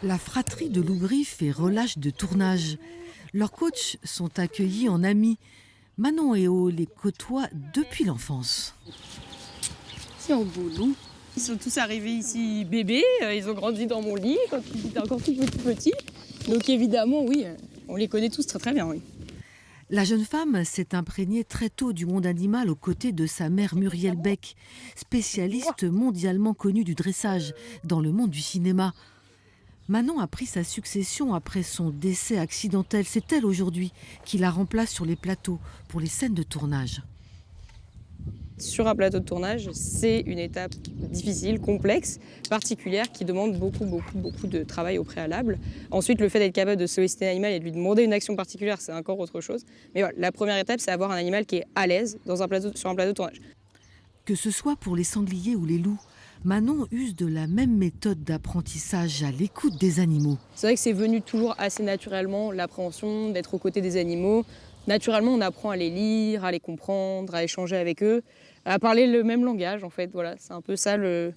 La fratrie de Lougri fait relâche de tournage. Leurs coachs sont accueillis en amis. Manon et O les côtoient depuis l'enfance. C'est un beau loup. Ils sont tous arrivés ici bébés, ils ont grandi dans mon lit quand ils étaient encore tout petits. Donc évidemment, oui, on les connaît tous très très bien. Oui. La jeune femme s'est imprégnée très tôt du monde animal aux côtés de sa mère Muriel Beck, spécialiste mondialement connue du dressage dans le monde du cinéma. Manon a pris sa succession après son décès accidentel. C'est elle aujourd'hui qui la remplace sur les plateaux pour les scènes de tournage. Sur un plateau de tournage, c'est une étape difficile, complexe, particulière, qui demande beaucoup de travail au préalable. Ensuite, le fait d'être capable de solliciter un animal et de lui demander une action particulière, c'est encore autre chose. Mais voilà, la première étape, c'est avoir un animal qui est à l'aise sur un plateau de tournage. Que ce soit pour les sangliers ou les loups, Manon use de la même méthode d'apprentissage à l'écoute des animaux. C'est vrai que c'est venu toujours assez naturellement, l'appréhension d'être aux côtés des animaux. Naturellement, on apprend à les lire, à les comprendre, à échanger avec eux, à parler le même langage, en fait. Voilà, c'est un peu ça le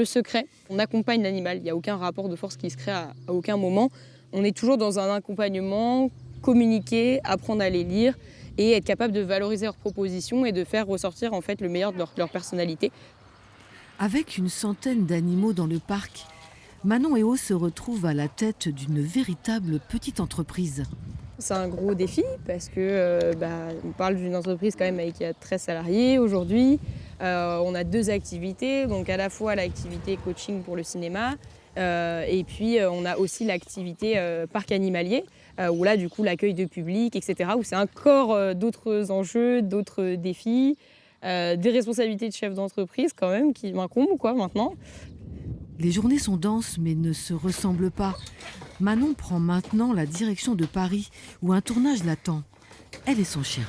secret. On accompagne l'animal, il n'y a aucun rapport de force qui se crée à aucun moment. On est toujours dans un accompagnement, communiquer, apprendre à les lire et être capable de valoriser leurs propositions et de faire ressortir en fait le meilleur de leur personnalité. Avec une centaine d'animaux dans le parc, Manon et O se retrouvent à la tête d'une véritable petite entreprise. C'est un gros défi parce que on parle d'une entreprise quand même qui a 13 salariés aujourd'hui. On a 2 activités, donc à la fois l'activité coaching pour le cinéma et puis on a aussi l'activité parc animalier où là du coup l'accueil de public, etc. où c'est encore d'autres enjeux, d'autres défis, des responsabilités de chef d'entreprise quand même qui m'incombent maintenant. Les journées sont denses mais ne se ressemblent pas. Manon prend maintenant la direction de Paris où un tournage l'attend. Elle et son chien.